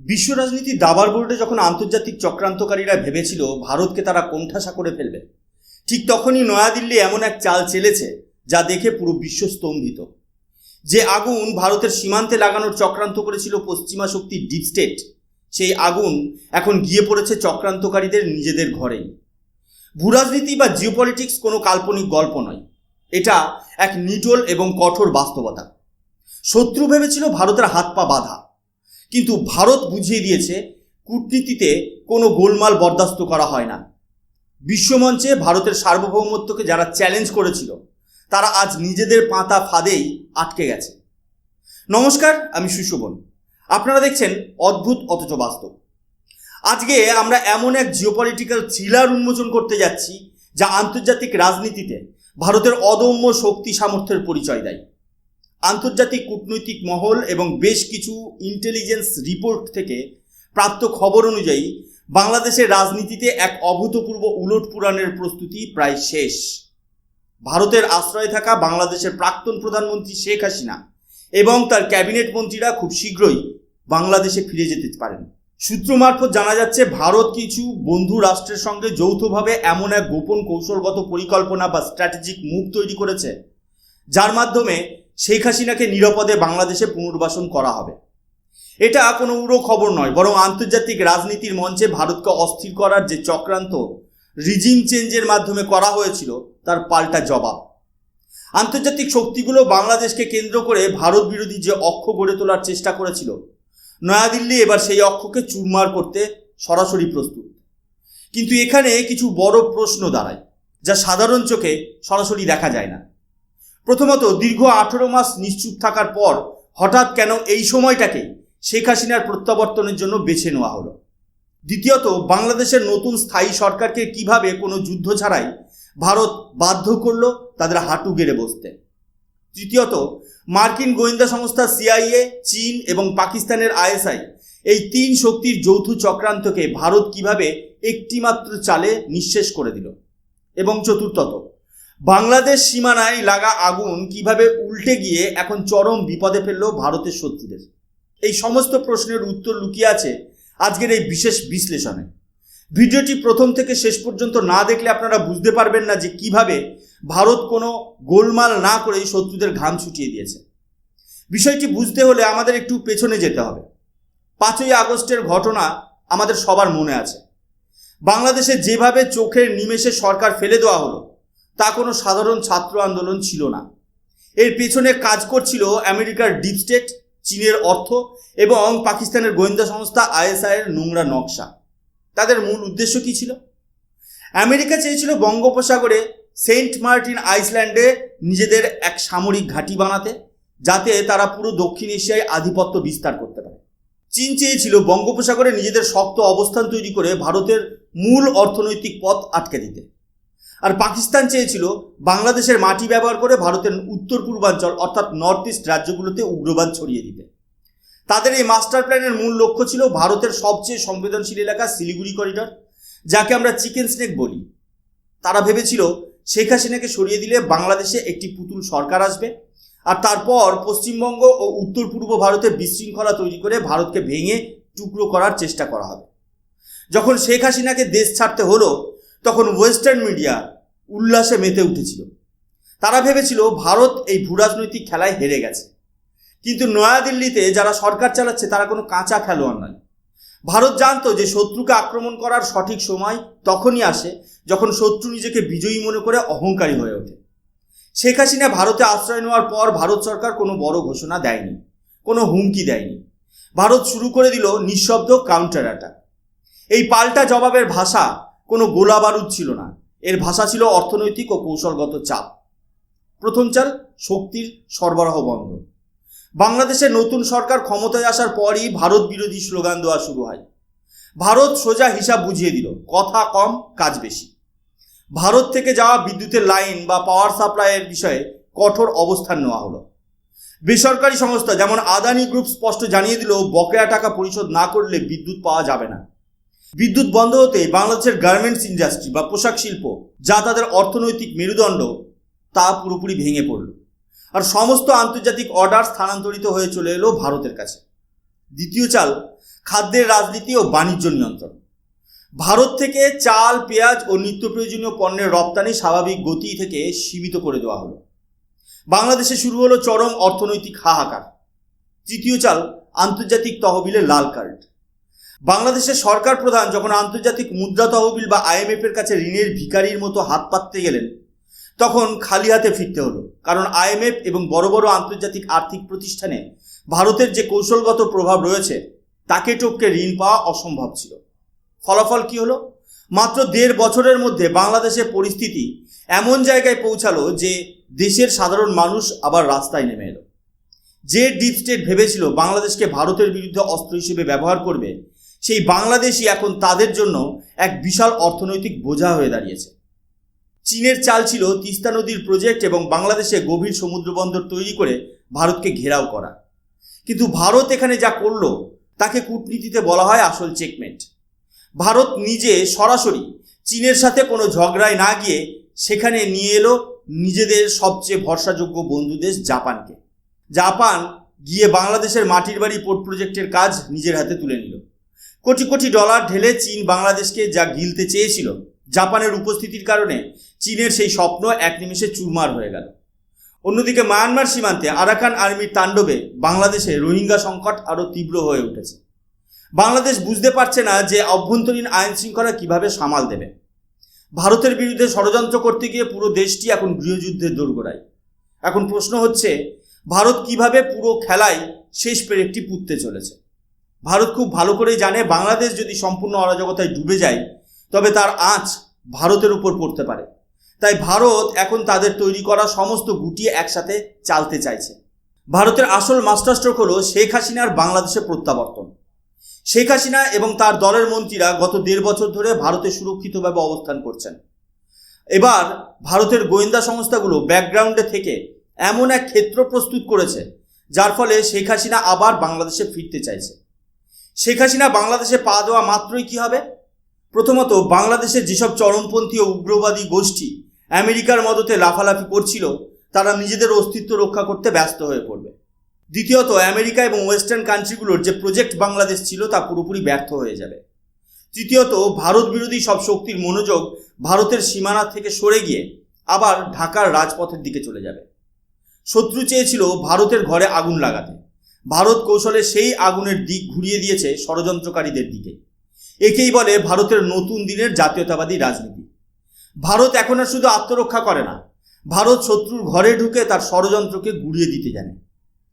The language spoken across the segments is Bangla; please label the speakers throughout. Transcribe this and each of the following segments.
Speaker 1: বিশ্ব রাজনীতির দাবার বোর্ডে যখন আন্তর্জাতিক চক্রান্তকারীরা ভেবেছিল ভারতকে তারা কোণঠাসা করে ফেলবে, ঠিক তখনই নয়াদিল্লি এমন এক চাল চেলেছে যা দেখে পুরো বিশ্ব স্তম্ভিত। যে আগুন ভারতের সীমান্তে লাগানোর চক্রান্ত করেছিল পশ্চিমা শক্তির ডিপ স্টেট, সেই আগুন এখন গিয়ে পড়েছে চক্রান্তকারীদের নিজেদের ঘরেই। ভূরাজনীতি বা জিওপলিটিক্স কোনো কাল্পনিক গল্প নয়, এটা এক নিটোল এবং কঠোর বাস্তবতা। শত্রু ভেবেছিল ভারতের হাত পা বাঁধা, কিন্তু ভারত বুঝিয়ে দিয়েছে কূটনীতিতে কোনো গোলমাল বরদাস্ত করা হয় না। বিশ্বমঞ্চে ভারতের সার্বভৌমত্বকে যারা চ্যালেঞ্জ করেছিল তারা আজ নিজেদের পাতা ফাঁদেই আটকে গেছে। নমস্কার, আমি সুশোভন, আপনারা দেখছেন অদ্ভুত অথচ বাস্তব। আজকে আমরা এমন এক জিওপলিটিক্যাল থ্রিলার উন্মোচন করতে যাচ্ছি যা আন্তর্জাতিক রাজনীতিতে ভারতের অদম্য শক্তি সামর্থ্যের পরিচয় দেয়। আন্তর্জাতিক কূটনৈতিক মহল এবং বেশ কিছু ইন্টেলিজেন্স রিপোর্ট থেকে প্রাপ্ত খবর অনুযায়ী বাংলাদেশের রাজনীতিতে এক অভূতপূর্ব উলটপুরাণের প্রস্তুতি প্রায় শেষ। ভারতের আশ্রয়ে থাকা বাংলাদেশের প্রাক্তন প্রধানমন্ত্রী শেখ হাসিনা এবং তার ক্যাবিনেট মন্ত্রীরা খুব শীঘ্রই বাংলাদেশে ফিরে যেতে পারেন। সূত্র মারফত জানা যাচ্ছে ভারত কিছু বন্ধু রাষ্ট্রের সঙ্গে যৌথভাবে এমন এক গোপন কৌশলগত পরিকল্পনা বা স্ট্র্যাটেজিক মুভ তৈরি করেছে যার মাধ্যমে শেখ হাসিনাকে নিরাপদে বাংলাদেশে পুনর্বাসন করা হবে। এটা কোনো উড়ো খবর নয়, বরং আন্তর্জাতিক রাজনীতির মঞ্চে ভারতকে অস্থির করার যে চক্রান্ত রিজিম চেঞ্জের মাধ্যমে করা হয়েছিল তার পাল্টা জবাব। আন্তর্জাতিক শক্তিগুলো বাংলাদেশকে কেন্দ্র করে ভারত বিরোধী যে অক্ষ গড়ে তোলার চেষ্টা করেছিল, নয়াদিল্লি এবার সেই অক্ষকে চুরমার করতে সরাসরি প্রস্তুত। কিন্তু এখানে কিছু বড় প্রশ্ন দাঁড়ায় যা সাধারণ চোখে সরাসরি দেখা যায় না। প্রথমত, দীর্ঘ 18 মাস নিশ্চুপ থাকার পর হঠাৎ কেন এই সময়টাকে শেখ হাসিনার প্রত্যাবর্তনের জন্য বেছে নেওয়া হলো? দ্বিতীয়ত, বাংলাদেশের নতুন স্থায়ী সরকারকে কিভাবে কোনো যুদ্ধ ছাড়াই ভারত বাধ্য করলো তাদের হাঁটু গেড়ে বসতে? তৃতীয়ত, মার্কিন গোয়েন্দা সংস্থা সিআইএ, চীন এবং পাকিস্তানের আইএসআই, এই তিন শক্তির যৌথ চক্রান্তকে ভারত কিভাবে একটিমাত্র চালে নিঃশেষ করে দিল? এবং চতুর্থত, বাংলাদেশ সীমানায় লাগা আগুন কিভাবে উল্টে গিয়ে এখন চরম বিপদে ফেলল ভারতের শত্রুদের? এই সমস্ত প্রশ্নের উত্তর লুকিয়ে আছে আজকের এই বিশেষ বিশ্লেষণে। ভিডিওটি প্রথম থেকে শেষ পর্যন্ত না দেখলে আপনারা বুঝতে পারবেন না যে কিভাবে ভারত কোনো গোলমাল না করেই শত্রুদের ঘাম ছুটিয়ে দিয়েছে। বিষয়টি বুঝতে হলে আমাদের একটু পেছনে যেতে হবে। 5ই আগস্টের ঘটনা আমাদের সবার মনে আছে। বাংলাদেশে যেভাবে চোখের নিমেষে সরকার ফেলে দেওয়া হলো তা কোনো সাধারণ ছাত্র আন্দোলন ছিল না। এর পেছনে কাজ করছিল আমেরিকার ডিপ স্টেট, চীনের অর্থ এবং পাকিস্তানের গোয়েন্দা সংস্থা আইএসআইয়ের নোংরা নকশা। তাদের মূল উদ্দেশ্য কী ছিল? আমেরিকা চেয়েছিল বঙ্গোপসাগরে সেন্ট মার্টিন আইল্যান্ডে নিজেদের এক সামরিক ঘাঁটি বানাতে, যাতে তারা পুরো দক্ষিণ এশিয়ায় আধিপত্য বিস্তার করতে পারে। চীন চেয়েছিল বঙ্গোপসাগরে নিজেদের শক্ত অবস্থান তৈরি করে ভারতের মূল অর্থনৈতিক পথ আটকে দিতে। আর পাকিস্তান চেয়েছিল বাংলাদেশের মাটি ব্যবহার করে ভারতের উত্তর পূর্বাঞ্চল অর্থাৎ নর্থ ইস্ট রাজ্যগুলোতে উগ্রবাদ ছড়িয়ে দিতে। তাদের এই মাস্টার প্ল্যানের মূল লক্ষ্য ছিল ভারতের সবচেয়ে সংবেদনশীল এলাকা শিলিগুড়ি করিডর, যাকে আমরা চিকেন স্নেক বলি। তারা ভেবেছিল শেখ হাসিনাকে সরিয়ে দিলে বাংলাদেশে একটি পুতুল সরকার আসবে, আর তারপর পশ্চিমবঙ্গ ও উত্তর পূর্ব ভারতে বিশৃঙ্খলা তৈরি করে ভারতকে ভেঙে টুকরো করার চেষ্টা করা হবে। যখন শেখ হাসিনাকে দেশ ছাড়তে হলো তখন ওয়েস্টার্ন মিডিয়া উল্লাসে মেতে উঠেছিল। তারা ভেবেছিল ভারত এই ভূরাজনৈতিক খেলায় হেরে গেছে। কিন্তু নয়াদিল্লিতে যারা সরকার চালাচ্ছে তারা কোনো কাঁচা খেলোয়াড় নয়। ভারত জানতো যে শত্রুকে আক্রমণ করার সঠিক সময় তখনই আসে যখন শত্রু নিজেকে বিজয়ী মনে করে অহংকারী হয়ে ওঠে। শেখ হাসিনা ভারতে আশ্রয় নেওয়ার পর ভারত সরকার কোনো বড় ঘোষণা দেয়নি, কোনো হুমকি দেয়নি। ভারত শুরু করে দিল নিঃশব্দ কাউন্টার অ্যাটাক। এই পাল্টা জবাবের ভাষা কোনো গোলা বারুদ ছিল না, এর ভাষা ছিল অর্থনৈতিক ও কৌশলগত চাপ। প্রথম চাল, শক্তির সরবরাহ বন্ধ। বাংলাদেশের নতুন সরকার ক্ষমতায় আসার পরই ভারত বিরোধী স্লোগান দেওয়া শুরু হয়। ভারত সোজা হিসাব বুঝিয়ে দিল, কথা কম কাজ বেশি। ভারত থেকে যাওয়া বিদ্যুতের লাইন বা পাওয়ার সাপ্লাইয়ের বিষয়ে কঠোর অবস্থান নেওয়া হলো। বেসরকারি সংস্থা যেমন আদানি গ্রুপ স্পষ্ট জানিয়ে দিল বকেয়া টাকা পরিশোধ না করলে বিদ্যুৎ পাওয়া যাবে না। বিদ্যুৎ বন্ধ হতে বাংলাদেশের গার্মেন্টস ইন্ডাস্ট্রি বা পোশাক শিল্প, যা তাদের অর্থনৈতিক মেরুদণ্ড, তা পুরোপুরি ভেঙে পড়ল। আর সমস্ত আন্তর্জাতিক অর্ডার স্থানান্তরিত হয়ে চলে এলো ভারতের কাছে। দ্বিতীয় চাল, খাদ্যের রাজনীতি ও বাণিজ্য নিয়ন্ত্রণ। ভারত থেকে চাল, পেঁয়াজ ও নিত্য প্রয়োজনীয় পণ্যের রপ্তানি স্বাভাবিক গতি থেকে সীমিত করে দেওয়া হলো। বাংলাদেশে শুরু হলো চরম অর্থনৈতিক হাহাকার। তৃতীয় চাল আন্তর্জাতিক তহবিলের লাল কার্ড। বাংলাদেশের সরকার প্রধান যখন আন্তর্জাতিক মুদ্রা তহবিল বা IMF এর কাছে ঋণের ভিখারির মতো হাত পাততে গেলেন, তখন খালি হাতে ফিরতে হলো। কারণ IMF এবং বড় বড় আন্তর্জাতিক আর্থিক প্রতিষ্ঠানে ভারতের যে কৌশলগত প্রভাব রয়েছে তাকে টপকে ঋণ পাওয়া অসম্ভব ছিল। ফলাফল কি হলো? মাত্র 1.5 বছরের মধ্যে বাংলাদেশের পরিস্থিতি এমন জায়গায় পৌঁছালো যে দেশের সাধারণ মানুষ আবার রাস্তায় নেমে এলো। যে ডিপ স্টেট ভেবেছিল বাংলাদেশকে ভারতের বিরুদ্ধে অস্ত্র হিসেবে ব্যবহার করবে, সেই বাংলাদেশই এখন তাদের জন্য এক বিশাল অর্থনৈতিক বোঝা হয়ে দাঁড়িয়েছে। চীনের চাল ছিল তিস্তা নদীর প্রজেক্ট এবং বাংলাদেশে গভীর সমুদ্র বন্দর তৈরি করে ভারতকে ঘেরাও করা। কিন্তু ভারত এখানে যা করলো তাকে কূটনীতিতে বলা হয় আসল চেকমেট। ভারত নিজে সরাসরি চীনের সাথে কোনো ঝগড়ায় না গিয়ে সেখানে নিয়ে এলো নিজেদের সবচেয়ে ভরসাযোগ্য বন্ধু দেশ জাপানকে। জাপান গিয়ে বাংলাদেশের মাটির বাড়ি পোর্ট প্রজেক্টের কাজ নিজের হাতে তুলে নিল। কোটি কোটি ডলার ঢেলে চীন বাংলাদেশকে যা গিলতে চেয়েছিল, জাপানের উপস্থিতির কারণে চীনের সেই স্বপ্ন এক নিমেষে চুরমার হয়ে গেল। অন্যদিকে মায়ানমার সীমান্তে আরাকান আর্মির তাণ্ডবে বাংলাদেশে রোহিঙ্গা সংকট আরও তীব্র হয়ে উঠেছে। বাংলাদেশ বুঝতে পারছে না যে অভ্যন্তরীণ আইন শৃঙ্খলা কিভাবে সামাল দেবে। ভারতের বিরুদ্ধে ষড়যন্ত্র করতে গিয়ে পুরো দেশটি এখন গৃহযুদ্ধের দোরগোড়ায়। এখন প্রশ্ন হচ্ছে, ভারত কিভাবে পুরো খেলায় শেষ পেরেকটি পুঁততে চলেছে। ভারত খুব ভালো করেই জানে বাংলাদেশ যদি সম্পূর্ণ অরাজকতায় ডুবে যায় তবে তার আঁচ ভারতের উপর পড়তে পারে। তাই ভারত এখন তাদের তৈরি করা সমস্ত গুটিয়ে একসাথে চালতে চাইছে। ভারতের আসল মাস্টারস্ট্রোক হলো শেখ হাসিনার বাংলাদেশে প্রত্যাবর্তন। শেখ হাসিনা এবং তার দলের মন্ত্রীরা গত 1.5 বছর ধরে ভারতে সুরক্ষিতভাবে অবস্থান করছেন। এবার ভারতের গোয়েন্দা সংস্থাগুলো ব্যাকগ্রাউন্ডে থেকে এমন এক ক্ষেত্র প্রস্তুত করেছে যার ফলে শেখ হাসিনা আবার বাংলাদেশে ফিরতে চাইছে। শেখ হাসিনা বাংলাদেশে পা দেওয়া মাত্রই কি হবে? প্রথমত, বাংলাদেশের যেসব চরমপন্থী ও উগ্রবাদী গোষ্ঠী আমেরিকার মদতে লাফালাফি করছিল তারা নিজেদের অস্তিত্ব রক্ষা করতে ব্যস্ত হয়ে পড়বে। দ্বিতীয়ত, আমেরিকা এবং ওয়েস্টার্ন কান্ট্রিগুলোর যে প্রজেক্ট বাংলাদেশ ছিল তা পুরোপুরি ব্যর্থ হয়ে যাবে। তৃতীয়ত, ভারত বিরোধী সব শক্তির মনোযোগ ভারতের সীমানা থেকে সরে গিয়ে আবার ঢাকার রাজপথের দিকে চলে যাবে। শত্রু চেয়েছিল ভারতের ঘরে আগুন লাগাতে, ভারত কৌশলে সেই আগুনের দিক ঘুরিয়ে দিয়েছে ষড়যন্ত্রকারীদের দিকে। একেই বলে ভারতের নতুন দিনের জাতীয়তাবাদী রাজনীতি। ভারত এখন আর শুধু আত্মরক্ষা করে না, ভারত শত্রুর ঘরে ঢুকে তার ষড়যন্ত্রকে গুড়িয়ে দিতে জানে।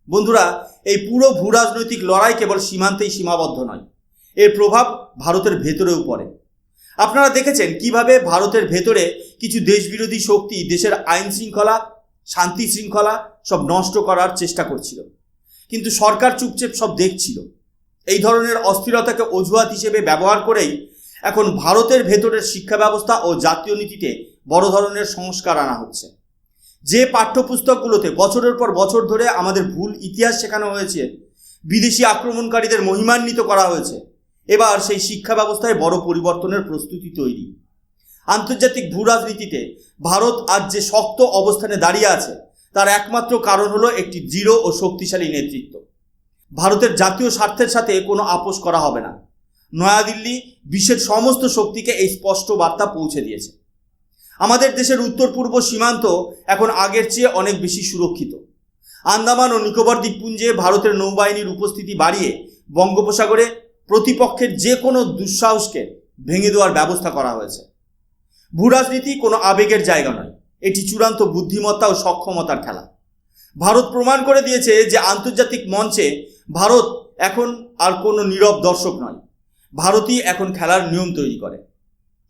Speaker 1: বন্ধুরা, এই পুরো ভূরাজনৈতিক লড়াই কেবল সীমান্তেই সীমাবদ্ধ নয়, এর প্রভাব ভারতের ভেতরেও পড়ে। আপনারা দেখেছেন কিভাবে ভারতের ভেতরে কিছু দেশবিরোধী শক্তি দেশের আইন শৃঙ্খলা, শান্তি শৃঙ্খলা সব নষ্ট করার চেষ্টা করছিল, কিন্তু সরকার চুপচাপ সব দেখছিল। এই ধরনের অস্থিরতাকে অজুহাত হিসেবে ব্যবহার করেই এখন ভারতের ভেতরের শিক্ষা ব্যবস্থা ও জাতীয় নীতিতে বড় ধরনের সংস্কার আনা হচ্ছে। যে পাঠ্যপুস্তকগুলোতে বছরের পর বছর ধরে আমাদের ভুল ইতিহাস শেখানো হয়েছে, বিদেশি আক্রমণকারীদের মহিমান্বিত করা হয়েছে, এবার সেই শিক্ষা ব্যবস্থায় বড় পরিবর্তনের প্রস্তুতি তৈরি। আন্তর্জাতিক ভূরাজনীতিতে ভারত আজ যে শক্ত অবস্থানে দাঁড়িয়ে আছে তার একমাত্র কারণ হলো একটি দৃঢ় ও শক্তিশালী নেতৃত্ব। ভারতের জাতীয় স্বার্থের সাথে কোনো আপোষ করা হবে না। নয়াদিল্লি বিশ্বের সমস্ত শক্তিকে এই স্পষ্ট বার্তা পৌঁছে দিয়েছে। আমাদের দেশের উত্তর পূর্ব সীমান্ত এখন আগের চেয়ে অনেক বেশি সুরক্ষিত। আন্দামান ও নিকোবর দ্বীপপুঞ্জে ভারতের নৌবাহিনীর উপস্থিতি বাড়িয়ে বঙ্গোপসাগরে প্রতিপক্ষের যে কোনো দুঃসাহসকে ভেঙে দেওয়ার ব্যবস্থা করা হয়েছে। ভূরাজনীতি কোনো আবেগের জায়গা নয়, এটি চূড়ান্ত বুদ্ধিমত্তা ও সক্ষমতার খেলা। ভারত প্রমাণ করে দিয়েছে যে আন্তর্জাতিক মঞ্চে ভারত এখন আর কোনো নীরব দর্শক নয়, ভারতই এখন খেলার নিয়ম তৈরি করে।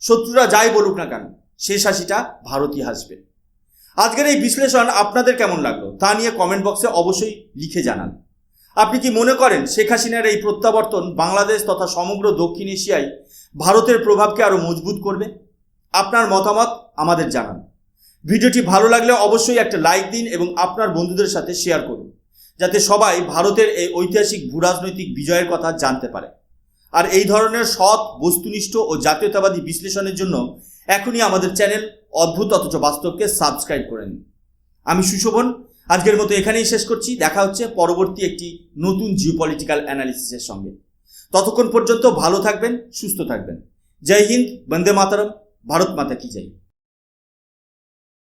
Speaker 1: শত্রুরা যাই বলুক না কেন, শেষ হাসিটা ভারতই হাসবে। আজকের এই বিশ্লেষণ আপনাদের কেমন লাগলো তা নিয়ে কমেন্ট বক্সে অবশ্যই লিখে জানান। আপনি কি মনে করেন শেখ হাসিনার এই প্রত্যাবর্তন বাংলাদেশ তথা সমগ্র দক্ষিণ এশিয়ায় ভারতের প্রভাবকে আরও মজবুত করবে? আপনার মতামত আমাদের জানান। ভিডিওটি ভালো লাগলে অবশ্যই একটা লাইক দিন এবং আপনার বন্ধুদের সাথে শেয়ার করুন, যাতে সবাই ভারতের এই ঐতিহাসিক ভূরাজনৈতিক বিজয়ের কথা জানতে পারে। আর এই ধরনের সৎ, বস্তুনিষ্ঠ ও জাতীয়তাবাদী বিশ্লেষণের জন্য এখনই আমাদের চ্যানেল অদ্ভুত অথচ বাস্তবকে সাবস্ক্রাইব করে নিন। আমি সুশোভন, আজকের মতো এখানেই শেষ করছি। দেখা হচ্ছে পরবর্তী একটি নতুন জিওপলিটিক্যাল অ্যানালিসিসের সঙ্গে। ততক্ষণ পর্যন্ত ভালো থাকবেন, সুস্থ থাকবেন। জয় হিন্দ, বন্দে মাতরম, ভারত মাতা কি জয়।